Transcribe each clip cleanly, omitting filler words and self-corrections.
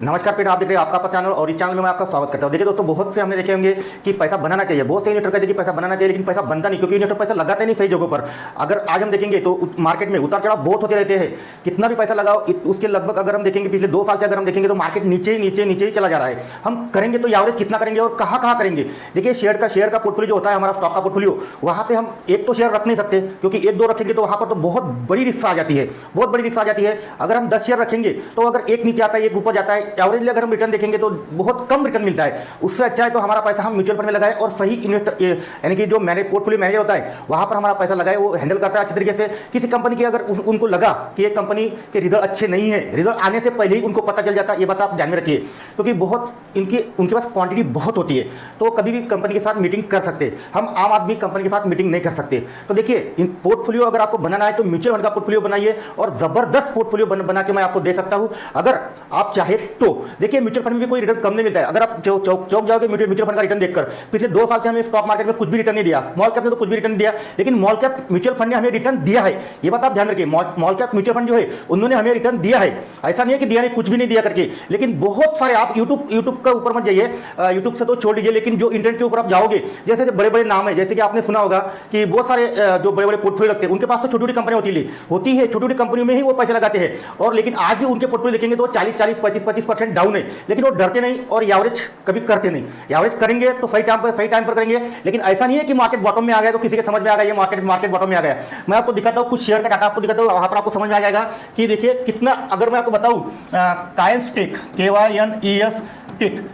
नमस्कार पेट, आप देख रहे हैं आपका चैनल और इस चैनल में मैं आपका स्वागत करता हूं। देखिए दोस्तों, बहुत से हमने देखे होंगे कि पैसा बनाना चाहिए, बहुत से इन्वेस्टर कहते हैं कि पैसा बनाना चाहिए, लेकिन पैसा बनता नहीं, क्योंकि इन्वेस्टर पैसा लगाते नहीं सही जगहों पर। अगर आज हम देखेंगे तो मार्केट में उतार चढ़ाव बहुत होते रहते हैं, कितना भी पैसा लगाओ उसके लगभग अगर हम देखेंगे पिछले 2 साल से अगर हम देखेंगे तो मार्केट नीचे ही चला जा रहा है। हम करेंगे तो एवरेज कितना करेंगे और कहाँ करेंगे। देखिए शेयर का पोर्टफोलियो जो होता है हमारा, स्टॉक का पोर्टफोलियो, वहाँ पे हम एक तो शेयर रख नहीं सकते, क्योंकि 1-2 रखेंगे तो वहाँ पर तो बहुत बड़ी रिस्क आ जाती है, बहुत बड़ी रिस्क आ जाती है। अगर हम 10 शेयर रखेंगे तो अगर एक नीचे आता है एक ऊपर जाता है, एवरेजली अगर हम रिटर्न देखेंगे तो बहुत कम रिटर्न मिलता है। उससे अच्छा है तो हमारा पैसा हम म्यूचुअल फंड में लगाएं और सही इन्वेस्ट यानी कि जो पोर्टफोलियो मैनेजर होता है वहां पर हमारा पैसा लगाए, वो हैंडल करता है अच्छे तरीके से। किसी कंपनी की अगर उनको लगा कि एक कंपनी के रिजल्ट अच्छे नहीं है, रिजल्ट आने से पहले ही उनको पता चल जाता है, ये बात आप ध्यान में रखिए, क्योंकि बहुत उनके पास क्वांटिटी बहुत होती है, तो कभी भी कंपनी के साथ मीटिंग कर सकते। हम आम आदमी कंपनी के साथ मीटिंग नहीं कर सकते। तो देखिए, इन पोर्टफोलियो अगर आपको बनाना है तो म्यूचुअल फंड का पोर्टफोलियो बनाइए और जबरदस्त पोर्टफोलियो बना के मैं आपको दे सकता हूं अगर आप चाहे तो। देखिए म्यूचुअल फंड में भी कोई रिटर्न कम नहीं मिलता है। अगर आप चौक जाओगे म्यूचुअल फंड का रिटर्न देखकर, पिछले 2 साल से हमें स्टॉक मार्केट में कुछ भी रिटर्न नहीं दिया, स्मॉल कैप ने तो कुछ भी रिटर्न दिया, लेकिन स्मॉल कैप म्यूचुअल फंड ने हमें रिटर्न दिया है, ये बात आप ध्यान रखिए। स्मॉल कैप म्यूचुअल फंड जो है उन्होंने हमें रिटर्न दिया है, ऐसा नहीं है कि दिया नहीं, कुछ भी नहीं दिया करके। लेकिन बहुत सारे आप यूट्यूब का ऊपर मत जाइए, यूट्यूब से तो छोड़ दीजिए, लेकिन जो इंटरनेट के ऊपर आप जाओगे, जैसे बड़े बड़े नाम है, जैसे कि आपने सुना होगा कि बहुत सारे जो बड़े बड़े पोर्टफोलियो रखते हैं उनके पास तो छोटी छोटी कंपनी होती है, छोटी छोटी कंपनियों में ही वो पैसे लगाते हैं। और लेकिन आज भी उनके पोर्टफोलियो देखेंगे तो 40-40, 35-35% डाउन है, लेकिन वो डरते नहीं और एवरेज कभी करते नहीं। एवरेज करेंगे तो सही टाइम पर करेंगे, लेकिन ऐसा नहीं है कि मार्केट बॉटम में आ गया तो किसी के समझ में आ गया ये मार्केट बॉटम में आ गया। मैं आपको दिखाता हूं कुछ शेयर का डाटा आपको दिखाता हूं, वहां पर आपको समझ में आ जाएगा कि देखिए कितना। अगर मैं आपको बताऊं कायनस्टेक, KYNES,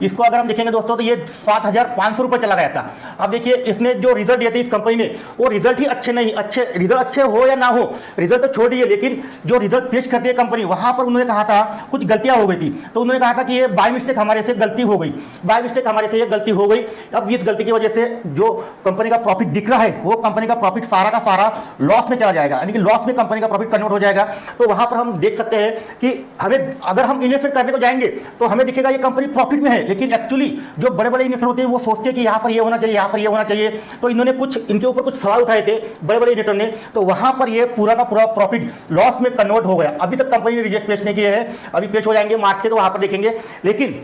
इसको अगर हम देखेंगे दोस्तों तो ये 7,500 रुपए चला गया था। अब देखिए इसने जो रिजल्ट दिए थे इस कंपनी ने, वो रिजल्ट ही रिजल्ट अच्छे हो या ना हो, रिजल्ट तो छोड़िए, लेकिन जो रिजल्ट पेश करती है कंपनी, वहां पर उन्होंने कहा था कुछ गलतियां हो गई थी, तो उन्होंने कहा था कि ये बाय मिस्टेक हमारे से गलती हो गई, अब इस गलती की वजह से जो कंपनी का प्रॉफिट दिख रहा है वो कंपनी का प्रॉफिट सारा का सारा लॉस में चला जाएगा, यानी कि लॉस में कंपनी का प्रॉफिट कन्वर्ट हो जाएगा। तो वहां पर हम देख सकते हैं कि हमें अगर हम इन्वेस्टमेंट करने को जाएंगे तो हमें दिखेगा ये कंपनी प्रॉफिट में है, लेकिन एक्चुअली जो बड़े बड़े इन्वेस्टर होते हैं वो सोचते हैं कि यहाँ पर ये होना चाहिए, यहाँ पर ये होना चाहिए। तो इन्होंने इनके ऊपर कुछ सवाल उठाए थे बड़े बड़े इन्वेस्टर ने, तो वहां पर ये पूरा का पूरा प्रॉफिट लॉस में कन्वर्ट हो गया। अभी तक कंपनी ने रिजल्ट पेश नहीं किए हैं, अभी पेश हो जाएंगे मार्च के, तो वहां पर देखेंगे। लेकिन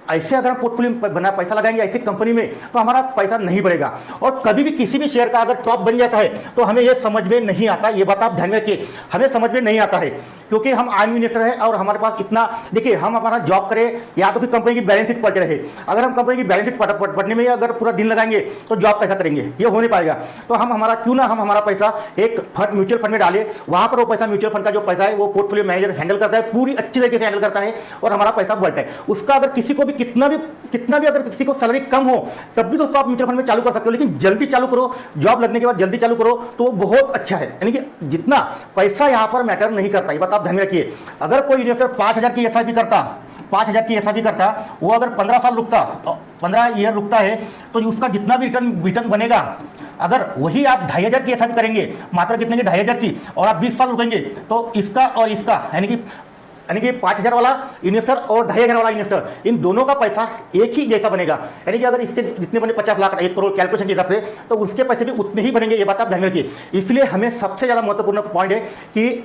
ऐसे अगर हम पोर्टफोलियो बना पैसा लगाएंगे ऐसी कंपनी में तो हमारा पैसा नहीं बढ़ेगा। और कभी भी किसी भी शेयर का अगर टॉप बन जाता है तो हमें यह समझ में नहीं आता, ये बात आप ध्यान में रखिए, हमें समझ में नहीं आता है, क्योंकि हम आम इन्वेस्टर है और हमारे पास इतना। देखिए हम हमारा जॉब करें या तो फिर कंपनी की बैलेंस शीट पढ़ते रहे, अगर हम कंपनी की बैलेंस शीट पढ़ने में अगर पूरा दिन लगाएंगे तो जॉब कैसा करेंगे, ये हो नहीं पाएगा। तो हम हमारा पैसा एक म्यूचुअल फंड में डालें, वहां पर वो पैसा म्यूचुअल फंड का जो पैसा है वो पोर्टफोलियो मैनेजर हैंडल करता है, पूरी अच्छी तरीके से हैंडल करता है और हमारा पैसा बढ़ता है। उसका अगर किसी को भी कितना भी अगर किसी को सैलरी कम हो तब भी दोस्तों आप म्यूचुअल फंड में चालू कर सकते हो, लेकिन जल्दी चालू करो, जॉब लगने के बाद जल्दी चालू करो तो बहुत अच्छा है। यानी कि जितना पैसा यहां पर मैटर नहीं करता, ये बात आप ध्यान में रखिए। अगर कोई इन्वेस्टर 5,000 की एसआईपी करता, वो अगर 15 साल रुकता, 15 ईयर रुकता है, तो उसका जितना भी रिटर्न बनेगा, अगर वही आप 2,500 की एसआईपी करेंगे, मात्र कितने की 2,500 की, और आप 20 साल रुकेंगे, तो इसका और इसका यानी कि 5,000 वाला इन्वेस्टर और 2,500 वाला इन्वेस्टर, इन दोनों का पैसा एक ही जैसा बनेगा। यानी कि अगर इसके जितने बने 50 लाख 1 करोड़ कैलकुलेशन के हिसाब से, तो उसके पैसे भी उतने ही बनेंगे, ये बात आप ध्यान रखिए। इसलिए हमें सबसे ज़्यादा महत्वपूर्ण पॉइंट है कि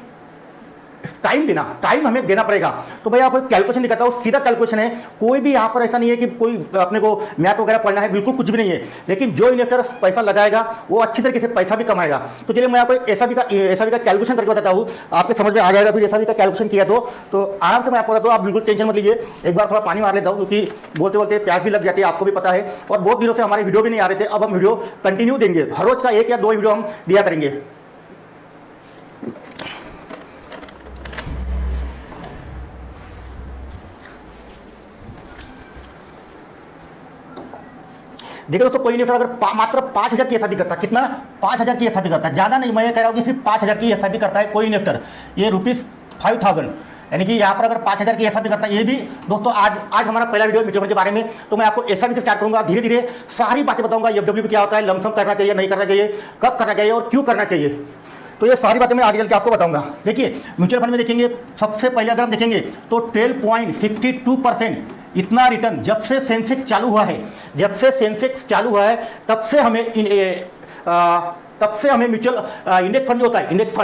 टाइम हमें देना पड़ेगा। तो भाई आपको कैलकुलेशन दिखाता हूँ, सीधा कैलकुलेशन है, कोई भी यहाँ पर ऐसा नहीं है कि कोई अपने को मैथ वगैरह पढ़ना है, बिल्कुल कुछ भी नहीं है। लेकिन जो इन्वेस्टर पैसा लगाएगा वो अच्छी तरीके से पैसा भी कमाएगा। तो चलिए मैं आपको एसआईपी का कैलकुलेशन करके बताता हूँ, आपके समझ में आ जाएगा। फिर एसआईपी का कैलकुलेशन किया तो आराम से मैं आपको बताता हूँ, आप बिल्कुल टेंशन मत लीजिए। एक बार थोड़ा पानी मार लेता हूँ, क्योंकि बोलते बोलते प्यास भी लग जाती है, आपको भी पता है। और बहुत दिनों से हमारे वीडियो भी नहीं आ रहे थे, अब हम वीडियो कंटिन्यू देंगे, हर रोज का 1 या 2 वीडियो हम दिया करेंगे। देखो दोस्तों, कोई इन्वेस्टर अगर मात्र 5,000 की एसआईपी करता, कितना 5,000 की एसआईपी करता, ज़्यादा नहीं, मैं ये कह रहा हूँ कि सिर्फ 5,000 की एसआईपी करता है कोई इन्वेस्टर, ये ₹5,000, यानी कि यहाँ पर अगर 5,000 की एसआईपी करता है। ये भी दोस्तों आज हमारा पहला वीडियो म्यूचुअल फंड के बारे में, तो मैं आपको एसआईपी से स्टार्ट करूँगा, धीरे धीरे सारी बातें बताऊँगा। एफडब्ल्यू क्या होता है, लमसम करना चाहिए, नहीं करना चाहिए, कब करना चाहिए और क्यों करना चाहिए, तो ये सारी बातें मैं आगे चल के आपको बताऊंगा। देखिए म्यूचुअल फंड में देखेंगे, सबसे पहले अगर हम देखेंगे तो 12.62% इतना रिटर्न जब से सेंसेक्स चालू हुआ है, तब से हमें तब से हमें म्यूचुअल इंडेक्स फंड जो होता है, इंडेक्स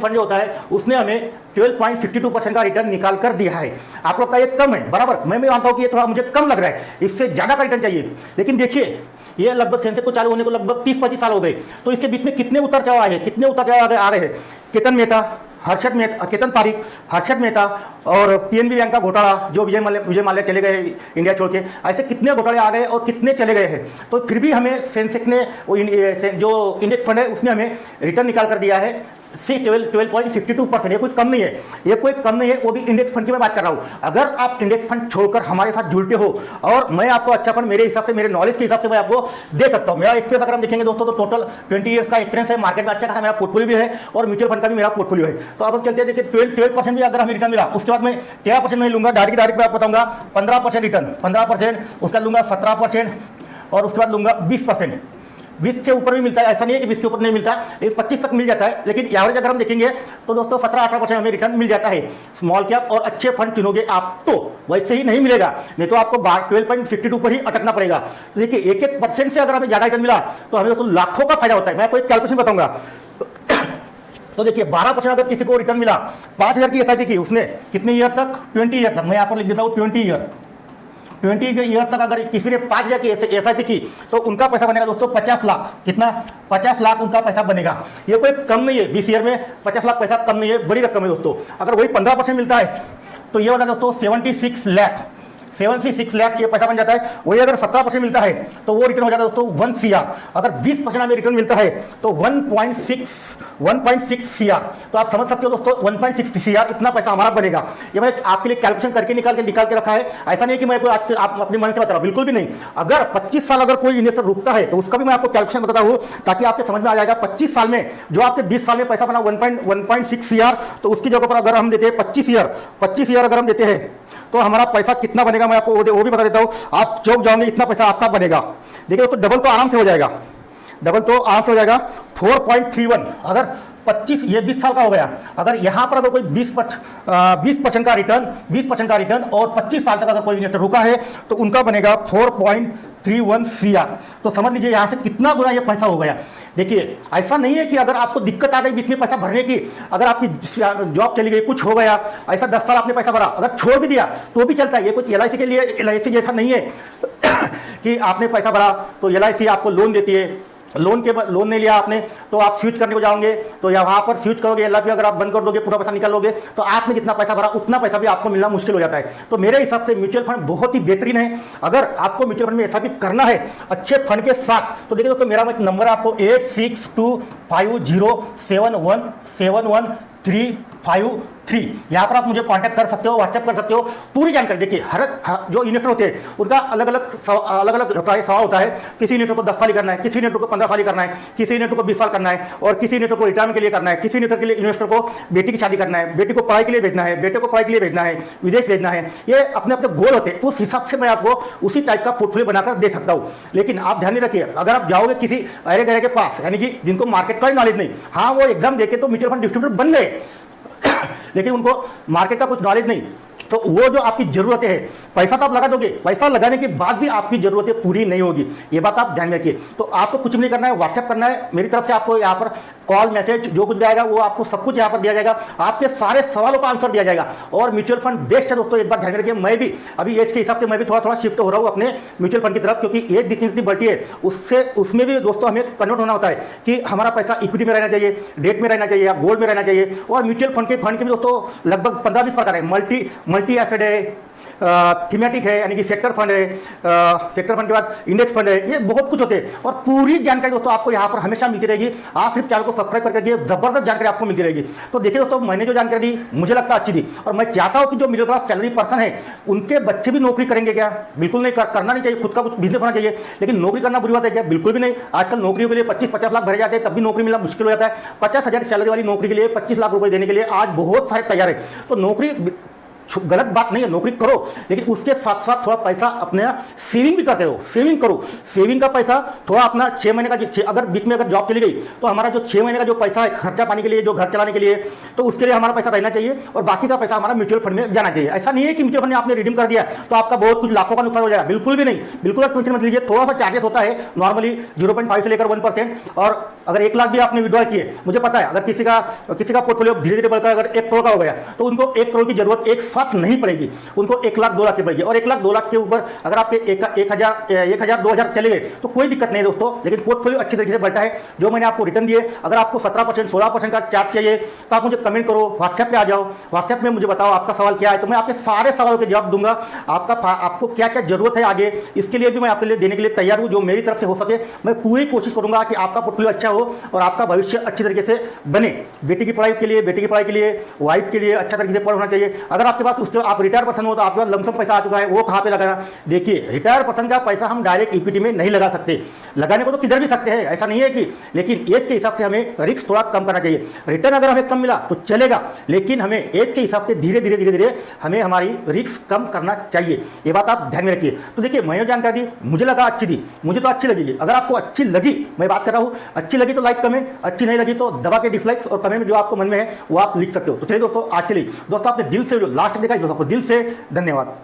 फंड जो होता है उसने हमें 12.52% का रिटर्न निकाल कर दिया है। आपको लगता है ये कम है, बराबर, मैं भी मानता हूं कि ये थोड़ा मुझे कम लग रहा है, इससे ज्यादा का रिटर्न चाहिए। लेकिन देखिए ये लगभग सेंसेक्स को चालू होने को लगभग 30-35 साल हो गए, तो इसके बीच में कितने उतार चढ़ाव आए हैं, कितने उतार चढ़ाव आ गए हैं। केतन मेहता, हर्षद मेहता, केतन पारिक, हर्षद मेहता और पीएनबी बैंक का घोटाला, जो विजय माल्या चले गए इंडिया छोड़ के, ऐसे कितने घोटाले आ गए और कितने चले गए हैं। तो फिर भी हमें सेंसेक्स ने जो इंडेक्स फंड है उसने हमें रिटर्न निकाल कर दिया है 12.52%। ये कुछ कम नहीं है, ये कोई कम नहीं है, वो भी इंडेक्स फंड की मैं बात कर रहा हूँ। अगर आप इंडेक्स फंड छोड़कर हमारे साथ जुड़ते हो और मैं आपको अच्छा फंड मेरे हिसाब से, मेरे नॉलेज के हिसाब से मैं आपको दे सकता हूँ। मेरा एक्सपीरियंस अगर हम देखेंगे दोस्तों तो टोटल 20 ईयर्स का एक्सपीरियंस है, मार्केट में अच्छा खासा मेरा पोर्टफोलियो भी है और म्यूचुअल फंड का भी मेरा पोर्टफोलियो है। तो अब हम चलते हैं, देखिए 12% भी अगर हमें रिटर्न मिला, उसके बाद मैं 13% नहीं लूंगा, डायरेक्ट मैं आपको बताऊंगा 15% रिटर्न, 15%, उसका लूंगा 17% और उसके बाद लूंगा 20%। 20 से ऊपर भी मिलता है, ऐसा नहीं है कि 20 के ऊपर नहीं मिलता, 25 तक मिल जाता है। लेकिन एवरेज अगर हम देखेंगे तो दोस्तों 17-18% हमें रिटर्न मिल जाता है। स्मॉल कैप और अच्छे फंड चुनोगे आप तो वैसे ही नहीं मिलेगा, नहीं तो आपको 12.52 पर ही अटकना पड़ेगा। तो देखिए 1% से अगर हमें ज़्यादा रिटर्न मिला तो हमें तो लाखों का फायदा होता है। मैं आपको एक कैलकुलेशन बताऊंगा। तो देखिए 12% अगर किसी को रिटर्न मिला 5,000 की एसआईपी की, उसने कितने ईयर तक, 20 ईयर तक, मैं यहाँ पर लिख देता हूँ 20 ईयर तक अगर किसी ने 5,000 की एसआईपी की तो उनका पैसा बनेगा दोस्तों 50 लाख। कितना? 50 लाख उनका पैसा बनेगा। ये कोई कम नहीं है, 20 ईयर में 50 लाख पैसा कम नहीं है, बड़ी रकम है दोस्तों। अगर वही 15% मिलता है तो ये होता है दोस्तों 76 लाख ये पैसा बन जाता है। वही अगर 17% मिलता है तो वो रिटर्न हो जाता है दोस्तों 1 CR। अगर 20% हमें रिटर्न मिलता है तो 1.6 CR। तो आप समझ सकते हो दोस्तों 1.6 CR इतना पैसा हमारा बनेगा। ये मैंने आपके लिए कैलकुलेशन करके निकाल के रखा है। ऐसा नहीं कि मैं कोई आप अपने मन से बता रहा हूँ, बिल्कुल भी नहीं। अगर 25 साल अगर कोई इन्वेस्टर रुकता है तो उसका भी मैं आपको कैलकुलेशन बताता हूँ ताकि आपके समझ में आ जाएगा। 25 साल में जो आपके 20 साल में पैसा बना 1.6 CR, तो उसकी जगह पर अगर हम देते हैं 25 ईयर अगर हम देते हैं तो हमारा पैसा कितना बनेगा मैं आपको वो भी बता देता हूं। आप चौक जाओगे इतना पैसा आपका बनेगा। देखिए दोस्तों डबल तो आराम से हो जाएगा, 4.31। अगर 25, ये 20 साल का हो गया। अगर यहाँ पर अगर कोई 20% का रिटर्न और 25 साल तक अगर कोई इन्वेस्टर रुका है तो उनका बनेगा 4.31 CR। तो समझ लीजिए यहाँ से कितना गुना ये पैसा हो गया। देखिए ऐसा नहीं है कि अगर आपको दिक्कत आ गई बीच में पैसा भरने की, अगर आपकी जॉब चली गई, कुछ हो गया, ऐसा 10 साल आपने पैसा भरा, अगर छोड़ भी दिया तो भी चलता है। ये कुछ LIC के लिए LIC जैसा नहीं है कि आपने पैसा भरा तो LIC आपको लोन देती है। लोन नहीं लिया आपने तो आप स्विच करने को जाओगे तो यहाँ पर स्विच करोगे, LIC अगर आप बंद कर दोगे, पूरा पैसा निकाल लोगे तो आपने जितना पैसा भरा उतना पैसा भी आपको मिलना मुश्किल हो जाता है। तो मेरे हिसाब से म्यूचुअल फंड बहुत ही बेहतरीन है। अगर आपको म्यूचुअल फंड में ऐसा भी करना है अच्छे फंड के साथ तो देखिए दोस्तों मेरा नंबर आपको 8625071353। यहाँ पर आप मुझे कांटेक्ट कर सकते हो, व्हाट्सएप कर सकते हो। पूरी जानकारी देखिए, हर जो इन्वेस्टर होते हैं उनका अलग अलग होता है, सवाल होता है। किसी इन्वेस्टर को 10 साल करना है, किसी इन्वेस्टर को 15 साल करना है, किसी इन्वेस्टर को 20 साल करना है और किसी इन्वेस्टर को रिटायरमेंट के लिए करना है, किसी इन्वेस्टर को बेटी की शादी करना है, बेटी को पढ़ाई के लिए भेजना है, बेटे को पढ़ाई के लिए भेजना है, विदेश भेजना है। ये अपने अपने गोल होते हैं। उस हिसाब से मैं आपको उसी टाइप का पोर्टफोलियो बनाकर दे सकता हूँ। लेकिन आप ध्यान रखिए, अगर आप जाओगे किसी अरे गहरे के पास, यानी कि जिनको मार्केट का ही नॉलेज नहीं, हाँ वो एग्जाम देके तो म्यूचुअल फंड डिस्ट्रीब्यूटर बन गए लेकिन उनको मार्केट का कुछ नॉलेज नहीं, तो वो जो आपकी जरूरतें हैं, पैसा तो आप लगा दोगे, पैसा लगाने के बाद भी आपकी जरूरतें पूरी नहीं होगी। ये बात आप ध्यान में रखिए। तो आपको कुछ भी नहीं करना है, व्हाट्सएप करना है। मेरी तरफ से आपको यहाँ पर कॉल, मैसेज जो कुछ भी आएगा वो आपको सब कुछ यहाँ पर दिया जाएगा। आपके सारे सवालों का आंसर दिया जाएगा। और म्यूचुअल फंड बेस्ट है दोस्तों, एक बात ध्यान रखिए। मैं भी अभी एज के हिसाब से मैं भी थोड़ा शिफ्ट हो रहा हूँ अपने म्यूचुअल फंड की तरफ, क्योंकि एज जितनी बढ़ती है उसमें भी दोस्तों हमें कन्वर्ट होना होता है कि हमारा पैसा इक्विटी में रहना चाहिए, डेट में रहना चाहिए या गोल्ड में रहना चाहिए। और म्यूचुअल फंड के भी दोस्तों लगभग 15-20 प्रकार है। मल्टी एसेट है, थीमेटिक है यानी कि सेक्टर फंड है, सेक्टर फंड के बाद इंडेक्स फंड है, ये बहुत कुछ होते हैं। और पूरी जानकारी दोस्तों आपको यहाँ पर हमेशा मिलती रहेगी। आप सिर्फ चैनल को सब्सक्राइब करके जबरदस्त जानकारी आपको मिलती रहेगी। तो देखिए दोस्तों, मैंने जो जानकारी दी मुझे लगता है अच्छी थी, और मैं चाहता हूँ कि जो मिडिल क्लास सैलरी पर्सन है उनके बच्चे भी नौकरी करेंगे क्या? बिल्कुल नहीं, करना नहीं चाहिए। खुद का कुछ बिजनेस होना चाहिए। लेकिन नौकरी करना बुरी बात है क्या? बिल्कुल भी नहीं। आजकल नौकरियों के लिए 25-50 लाख भरे जाते हैं, तब भी नौकरी मिलना मुश्किल हो जाता है। 50,000 सैलरी वाली नौकरी के लिए 25 लाख रुपए देने के लिए आज बहुत सारे तैयार है। तो नौकरी गलत बात नहीं है, नौकरी करो, लेकिन उसके साथ साथ थोड़ा पैसा अपने सेविंग भी करते हो, सेविंग करो। सेविंग का पैसा थोड़ा अपना 6 महीने का, अगर बीच में अगर जॉब चली गई तो हमारा जो 6 महीने का जो पैसा है खर्चा पानी के लिए, जो घर चलाने के लिए, तो उसके लिए हमारा पैसा रहना चाहिए और बाकी का पैसा हमारा म्यूचुअल फंड में जाना चाहिए। ऐसा नहीं है कि म्यूचुअल फंड में आपने रिडीम कर दिया तो आपका बहुत कुछ लाखों का नुकसान हो जाएगा, बिल्कुल भी नहीं, बिल्कुल आप टेंशन मत लीजिए। थोड़ा सा चार्जेस होता है नॉर्मली 0.5 से लेकर 1%, और अगर 1 लाख भी आपने विड्रॉ किए, मुझे पता है अगर किसी का पोर्टफोलियो धीरे धीरे बढ़कर अगर 1 करोड़ का हो गया तो उनको 1 करोड़ की जरूरत एक साथ नहीं पड़ेगी, उनको 1 लाख 2 लाख की पड़ेगी। और 1 लाख 2 लाख के ऊपर अगर आपके 1,000 2,000 चले गए तो कोई दिक्कत नहीं दोस्तों, लेकिन पोर्टफोलियो अच्छी तरीके से बढ़ता है। जो मैंने आपको रिटर्न दिए, अगर आपको 17% 16% का चार्ट चाहिए तो आप मुझे कमेंट करो, व्हाट्सएप पे आ जाओ, व्हाट्सएप में मुझे बताओ आपका सवाल क्या है, तो मैं आपके सारे सवालों के जवाब दूंगा। आपको क्या क्या जरूरत है आगे, इसके लिए भी मैं आपके लिए देने के लिए तैयार हूं। जो मेरी तरफ से हो सके मैं पूरी कोशिश करूंगा कि आपका पोर्टफोलियो अच्छा हो और आपका भविष्य अच्छी तरीके से बने। बेटी की पढ़ाई के लिए, वाइफ के लिए अच्छा तरीके से पढ़ना चाहिए। अगर आपके पास उसके आप रिटायर पर्सन हो तो आपके पास लमसम पैसा आ चुका है, वो कहाँ पे लगाना? देखिए, रिटायर पर्सन का पैसा हम डायरेक्ट इक्विटी में नहीं लगा सकते, लगाने को तो किधर भी सकते हैं, ऐसा नहीं है कि, लेकिन एज के हिसाब से हमें रिस्क थोड़ा कम करना चाहिए। रिटर्न अगर हमें कम मिला तो चलेगा, लेकिन हमें एज के हिसाब से धीरे धीरे हमें हमारी रिस्क कम करना चाहिए, ये बात आप ध्यान में रखिए। तो देखिए, मैंने जानकारी दी, मुझे लगा अच्छी दी, मुझे तो अच्छी लगेगी। अगर आपको अच्छी लगी, मैं बात कर रहा हूँ, अच्छी लगी तो लाइक कमेंट, अच्छी नहीं लगी तो दबा के डिसलाइक और कमेंट में जो आपको मन में है वो आप लिख सकते हो। तो चलिए दोस्तों, आज के लिए दोस्तों आपने दिल से लास्ट तक देखा, दोस्तों आपको दिल से धन्यवाद।